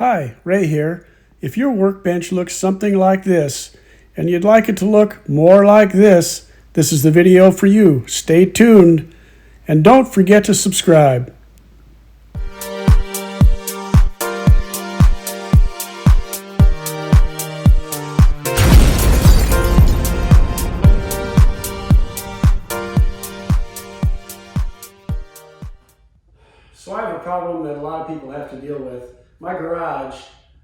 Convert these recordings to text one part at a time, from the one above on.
Hi, Ray here. If your workbench looks something like this, and you'd like it to look more like this is the video for you. Stay tuned, and don't forget to subscribe. So I have a problem that a lot of people have to deal with. My garage,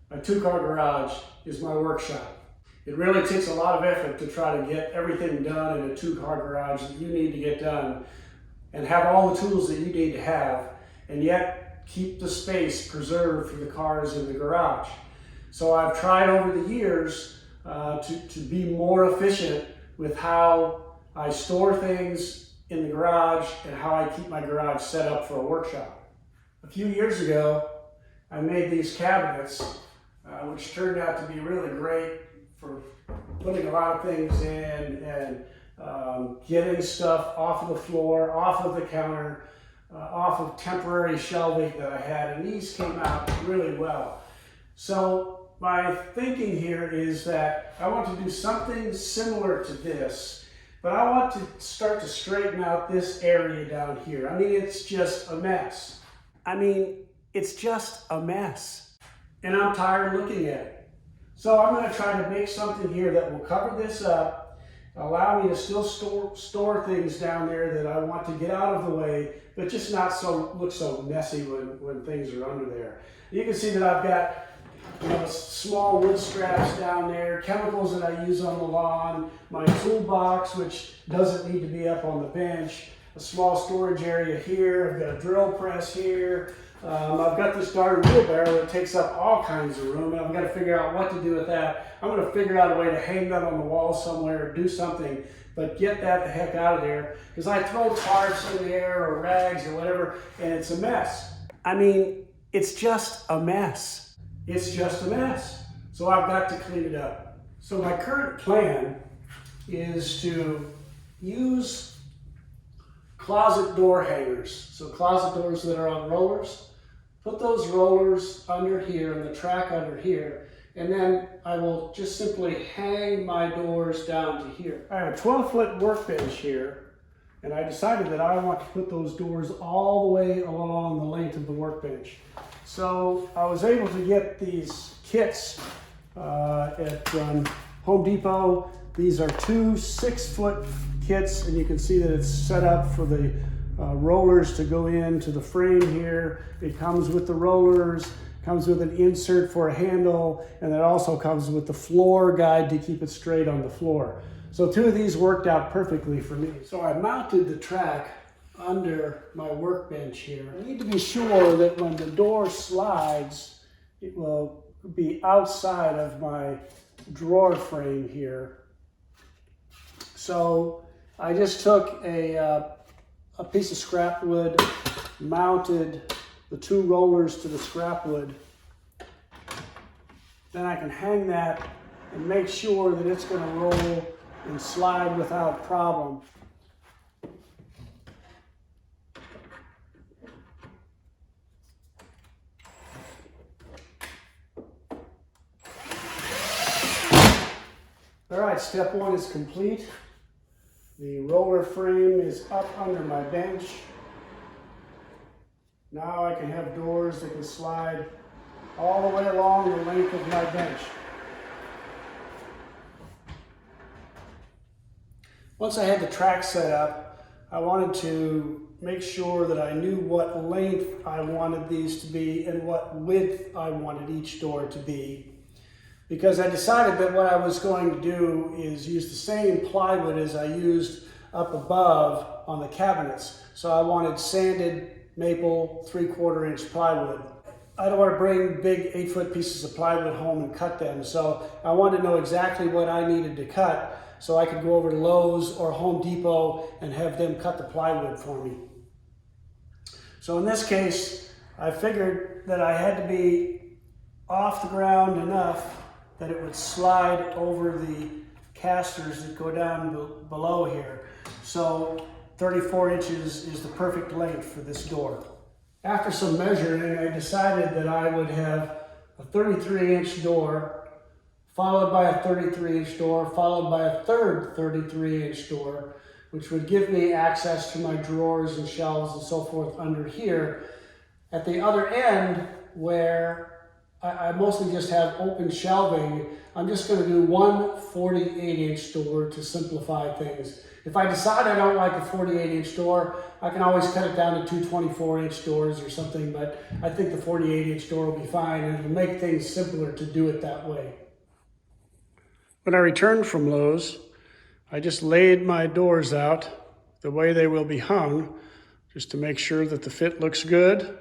my two-car garage, is my workshop. It really takes a lot of effort to try to get everything done in a two-car garage that you need to get done and have all the tools that you need to have, and yet keep the space preserved for the cars in the garage. So I've tried over the years to be more efficient with how I store things in the garage and how I keep my garage set up for a workshop. A few years ago, I made these cabinets, which turned out to be really great for putting a lot of things in and getting stuff off of the floor, off of the counter, off of temporary shelving that I had, and these came out really well. So my thinking here is that I want to do something similar to this, but I want to start to straighten out this area down here. I mean, it's just a mess. It's just a mess, and I'm tired of looking at it. So I'm going to try to make something here that will cover this up, allow me to still store things down there that I want to get out of the way, but just not look so messy when things are under there. You can see that I've got small wood scraps down there, chemicals that I use on the lawn, my toolbox, which doesn't need to be up on the bench, a small storage area here, I've got a drill press here, I've got this darn wheelbarrow that takes up all kinds of room, and I've got to figure out what to do with that. I'm going to figure out a way to hang that on the wall somewhere or do something, but get that the heck out of there, because I throw tarps in there or rags or whatever, and it's a mess. It's just a mess. It's just a mess. So I've got to clean it up. So my current plan is to use closet door hangers. So closet doors that are on rollers. Put those rollers under here and the track under here, and then I will just simply hang my doors down to here. I have a 12-foot workbench here, and I decided that I want to put those doors all the way along the length of the workbench. So I was able to get these kits at Home Depot. These are two 6-foot kits, and you can see that it's set up for the rollers to go into the frame here. It comes with the rollers, comes with an insert for a handle, and it also comes with the floor guide to keep it straight on the floor. So two of these worked out perfectly for me. So I mounted the track under my workbench here. I need to be sure that when the door slides, it will be outside of my drawer frame here. So I just took a piece of scrap wood, mounted the two rollers to the scrap wood. Then I can hang that and make sure that it's going to roll and slide without problem. All right, step one is complete. The roller frame is up under my bench. Now I can have doors that can slide all the way along the length of my bench. Once I had the track set up, I wanted to make sure that I knew what length I wanted these to be and what width I wanted each door to be. Because I decided that what I was going to do is use the same plywood as I used up above on the cabinets. So I wanted sanded maple 3/4 inch plywood. I don't want to bring big 8-foot pieces of plywood home and cut them. So I wanted to know exactly what I needed to cut so I could go over to Lowe's or Home Depot and have them cut the plywood for me. So in this case, I figured that I had to be off the ground enough that it would slide over the casters that go down below here. So 34 inches is the perfect length for this door. After some measuring, I decided that I would have a 33-inch door, followed by a 33-inch door, followed by a third 33-inch door, which would give me access to my drawers and shelves and so forth under here. At the other end, where I mostly just have open shelving, I'm just going to do one 48-inch door to simplify things. If I decide I don't like a 48-inch door, I can always cut it down to two 24-inch doors or something, but I think the 48-inch door will be fine, and it'll make things simpler to do it that way. When I returned from Lowe's, I just laid my doors out the way they will be hung, just to make sure that the fit looks good,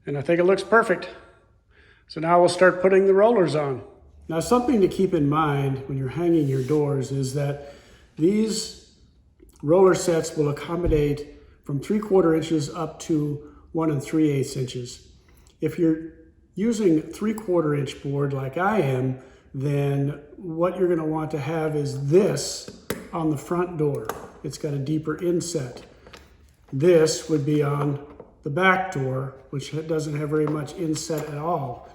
and I think it looks perfect. So now we'll start putting the rollers on. Now, something to keep in mind when you're hanging your doors is that these roller sets will accommodate from 3/4 inches up to 1 3/8 inches. If you're using 3/4 inch board like I am, then what you're going to want to have is this on the front door. It's got a deeper inset. This would be on the back door, which doesn't have very much inset at all.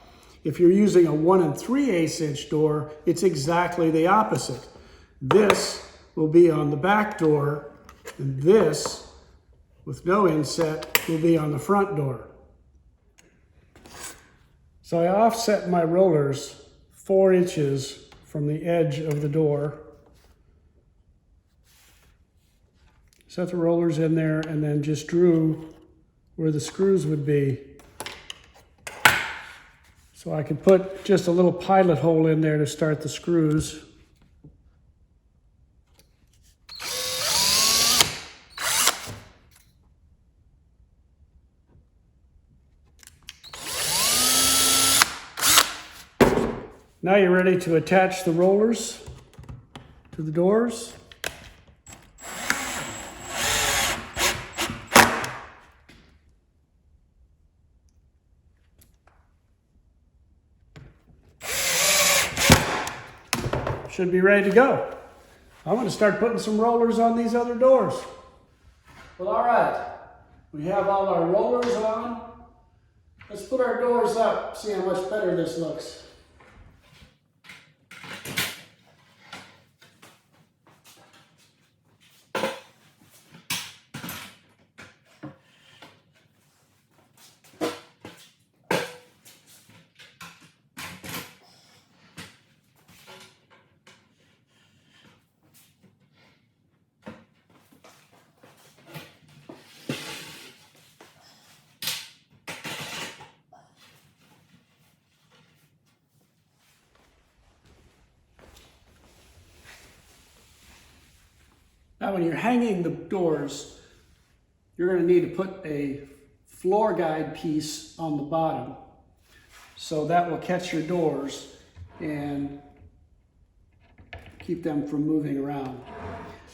If you're using a 1 3/8 inch door, it's exactly the opposite. This will be on the back door, and this, with no inset, will be on the front door. So I offset my rollers 4 inches from the edge of the door. Set the rollers in there and then just drew where the screws would be. So I could put just a little pilot hole in there to start the screws. Now you're ready to attach the rollers to the doors. Should be ready to go. I'm going to start putting some rollers on these other doors. Well, all right. We have all our rollers on. Let's put our doors up, see how much better this looks. Now, when you're hanging the doors, you're going to need to put a floor guide piece on the bottom. So that will catch your doors and keep them from moving around.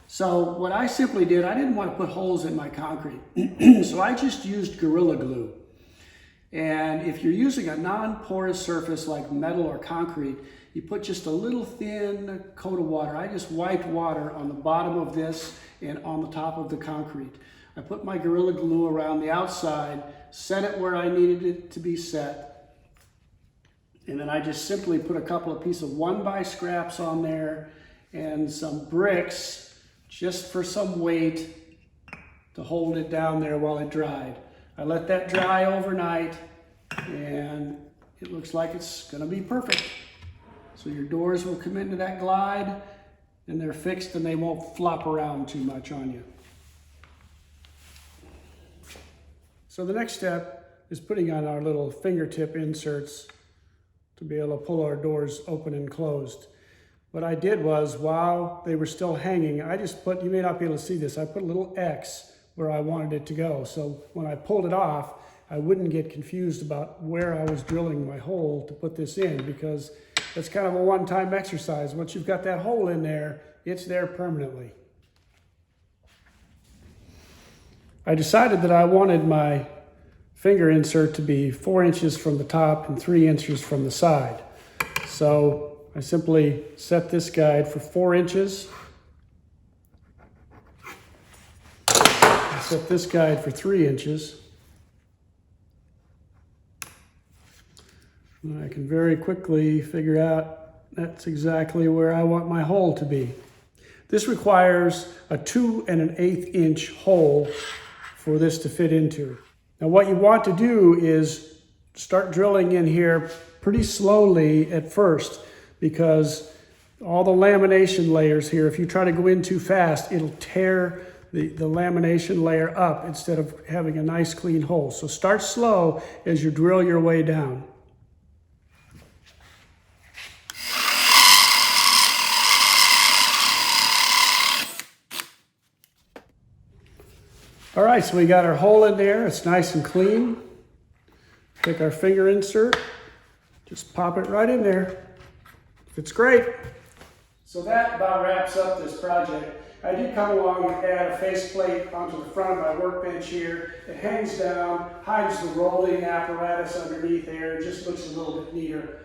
So what I simply did, I didn't want to put holes in my concrete. So I just used Gorilla Glue. And if you're using a non-porous surface like metal or concrete, you put just a little thin coat of water. I just wiped water on the bottom of this and on the top of the concrete. I put my Gorilla Glue around the outside, set it where I needed it to be set, and then I just simply put a couple of pieces of 1x scraps on there and some bricks just for some weight to hold it down there while it dried. I let that dry overnight, and it looks like it's going to be perfect. So your doors will come into that glide, and they're fixed, and they won't flop around too much on you. So the next step is putting on our little fingertip inserts to be able to pull our doors open and closed. What I did was, while they were still hanging, I just put, you may not be able to see this, I put a little X where I wanted it to go. So when I pulled it off, I wouldn't get confused about where I was drilling my hole to put this in, because it's kind of a one-time exercise. Once you've got that hole in there, it's there permanently. I decided that I wanted my finger insert to be 4 inches from the top and 3 inches from the side. So I simply set this guide for 4 inches. I set this guide for 3 inches. And I can very quickly figure out that's exactly where I want my hole to be. This requires a 2 1/8 inch hole for this to fit into. Now what you want to do is start drilling in here pretty slowly at first, because all the lamination layers here, if you try to go in too fast, it'll tear the lamination layer up instead of having a nice clean hole. So start slow as you drill your way down. All right, so we got our hole in there. It's nice and clean. Take our finger insert, just pop it right in there. Fits great. So that about wraps up this project. I did come along and add a faceplate onto the front of my workbench here. It hangs down, hides the rolling apparatus underneath there. It just looks a little bit neater.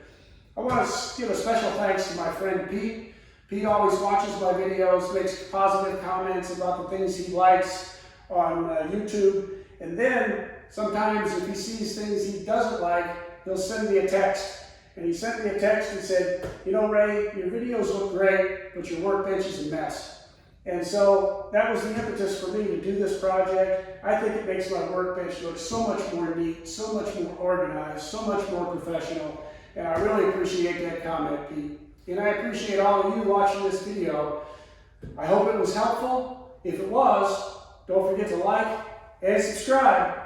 I want to give a special thanks to my friend Pete. Pete always watches my videos, makes positive comments about the things he likes on YouTube. And then sometimes if he sees things he doesn't like, he'll send me a text. And he sent me a text and said, you know, Ray, your videos look great, but your workbench is a mess. And so that was the impetus for me to do this project. I think it makes my workbench look so much more neat, so much more organized, so much more professional. And I really appreciate that comment, Pete. And I appreciate all of you watching this video. I hope it was helpful. If it was, don't forget to like and subscribe.